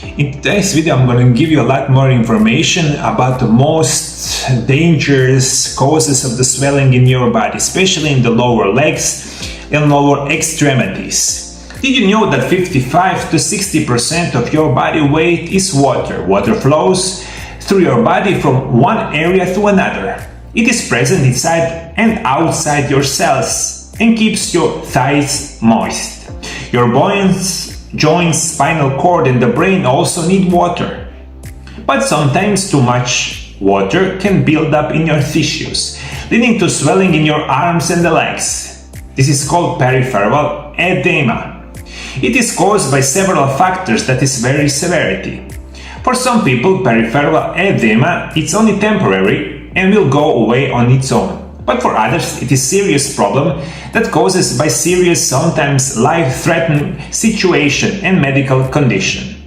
In today's video, I'm going to give you a lot more information about the most dangerous causes of the swelling in your body, especially in the lower legs and lower extremities. Did you know that 55 to 60% of your body weight is water? Water flows through your body from one area to another. It is present inside and outside your cells and keeps your thighs moist. Your bones, joints, spinal cord and the brain also need water. But sometimes too much water can build up in your tissues, leading to swelling in your arms and the legs. This is called peripheral edema. It is caused by several factors that is very severity. For some people, peripheral edema is only temporary and will go away on its own. But for others, it is a serious problem that causes by serious, sometimes life-threatening situation and medical condition.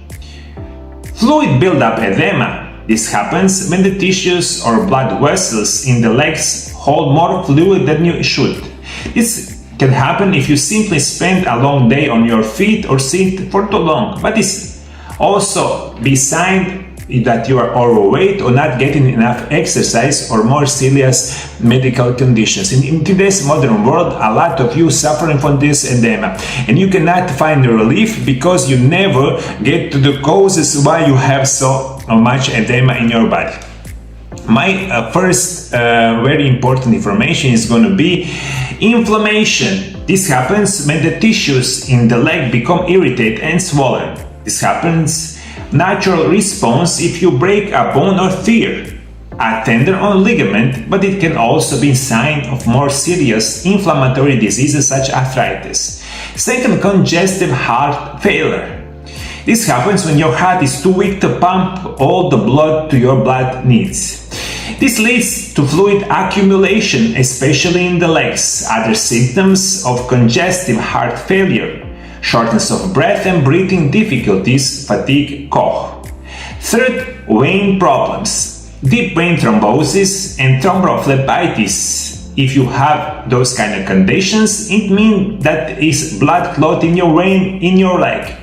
Fluid buildup edema. This happens when the tissues or blood vessels in the legs hold more fluid than you should. This can happen if you simply spend a long day on your feet or sit for too long, but this also be sign that you are overweight or not getting enough exercise or more serious medical conditions. In today's modern world, a lot of you suffering from this edema, and you cannot find relief because you never get to the causes why you have so much edema in your body. My first very important information is going to be inflammation. This happens when the tissues in the leg become irritated and swollen. This happens natural response if you break a bone or tear a tendon or ligament, but it can also be a sign of more serious inflammatory diseases such as arthritis. Second, congestive heart failure. This happens when your heart is too weak to pump all the blood to your blood needs. This leads to fluid accumulation, especially in the legs. Other symptoms of congestive heart failure: shortness of breath and breathing difficulties, fatigue, cough. Third, vein problems, deep vein thrombosis and thrombophlebitis. If you have those kind of conditions, it means that is blood clot in your vein in your leg.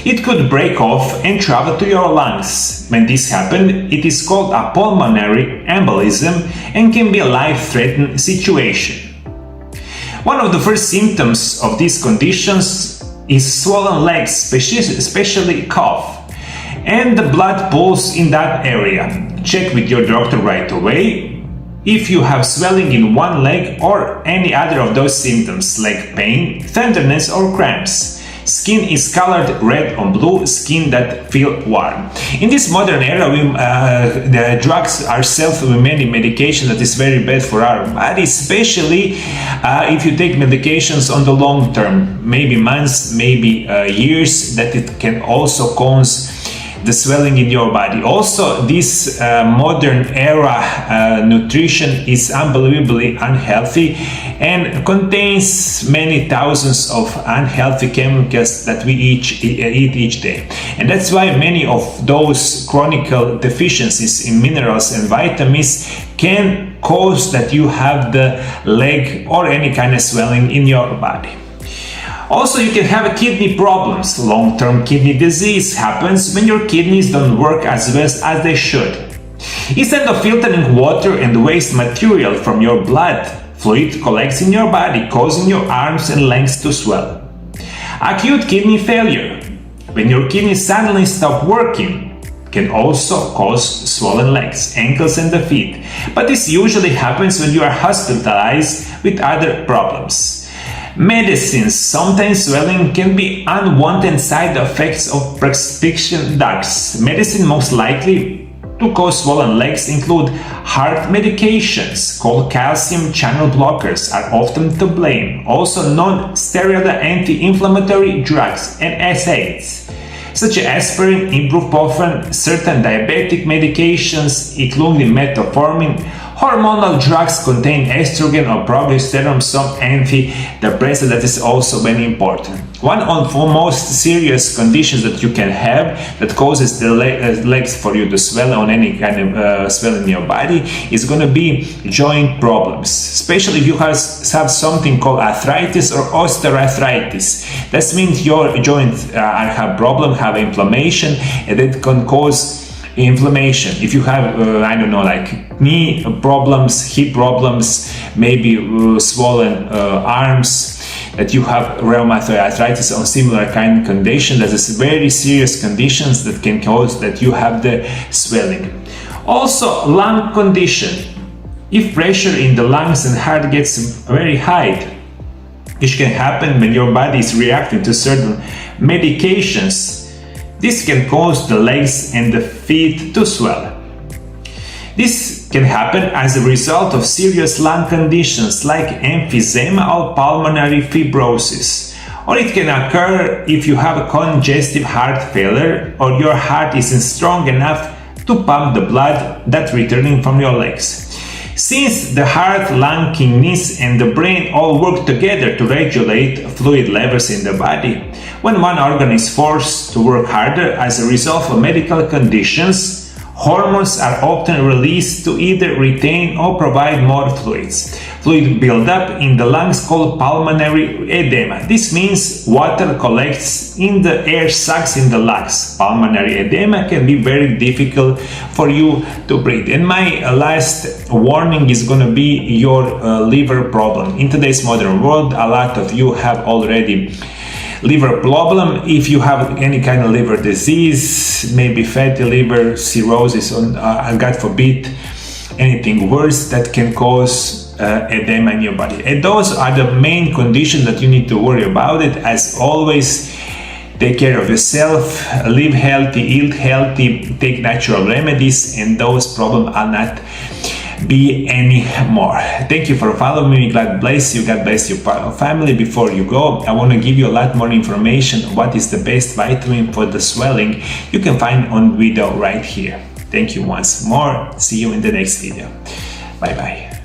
It could break off and travel to your lungs. When this happens, it is called a pulmonary embolism and can be a life-threatening situation. One of the first symptoms of these conditions is swollen legs, especially cough, and the blood pools in that area. Check with your doctor right away if you have swelling in one leg or any other of those symptoms, like pain, tenderness or cramps. Skin is colored red or blue, skin that feel warm. In this modern era, the drugs are self with many medication that is very bad for our body, especially if you take medications on the long term, maybe months, maybe years, that it can also cause the swelling in your body. Also, this modern era nutrition is unbelievably unhealthy and contains many thousands of unhealthy chemicals that we eat each day. And that's why many of those chronic deficiencies in minerals and vitamins can cause that you have the leg or any kind of swelling in your body. Also, you can have kidney problems. Long-term kidney disease happens when your kidneys don't work as well as they should. Instead of filtering water and waste material from your blood, fluid collects in your body, causing your arms and legs to swell. Acute kidney failure. When your kidneys suddenly stop working, can also cause swollen legs, ankles and the feet. But this usually happens when you are hospitalized with other problems. Medicines. Sometimes swelling can be unwanted side effects of prescription drugs. Medicine most likely to cause swollen legs include heart medications called calcium channel blockers are often to blame. Also non-steroidal anti-inflammatory drugs and NSAIDs such as aspirin, ibuprofen, certain diabetic medications including metformin, Hormonal drugs contain estrogen or progesterone, some antidepressant, that is also very important. One of the most serious conditions that you can have that causes the legs for you to swell on any kind of swell in your body is going to be joint problems, especially if you have something called arthritis or osteoarthritis. That means your joints have problem, have inflammation, and that can cause inflammation. If you have I don't know, like knee problems, hip problems, maybe swollen arms, that you have rheumatoid arthritis or similar kind of condition, that is very serious conditions that can cause that you have the swelling. Also, lung condition. If pressure in the lungs and heart gets very high, which can happen when your body is reacting to certain medications, this can cause the legs and the feet to swell. This can happen as a result of serious lung conditions like emphysema or pulmonary fibrosis. Or it can occur if you have a congestive heart failure or your heart isn't strong enough to pump the blood that's returning from your legs. Since the heart, lung, kidneys and the brain all work together to regulate fluid levels in the body, when one organ is forced to work harder as a result of medical conditions, hormones are often released to either retain or provide more fluids. Fluid buildup in the lungs called pulmonary edema. This means water collects in the air sacs in the lungs. Pulmonary edema can be very difficult for you to breathe. And my last warning is going to be your liver problem. In today's modern world, a lot of you have already liver problem. If you have any kind of liver disease, maybe fatty liver, cirrhosis, or God forbid, anything worse that can cause edema in your body. And those are the main conditions that you need to worry about it. As always, take care of yourself, live healthy, eat healthy, take natural remedies, and those problems are not be anymore. Thank you for following me. God bless you. God bless your family. Before you go, I want to give you a lot more information on what is the best vitamin for the swelling. You can find on video right here. Thank you once more. See you in the next video. Bye bye.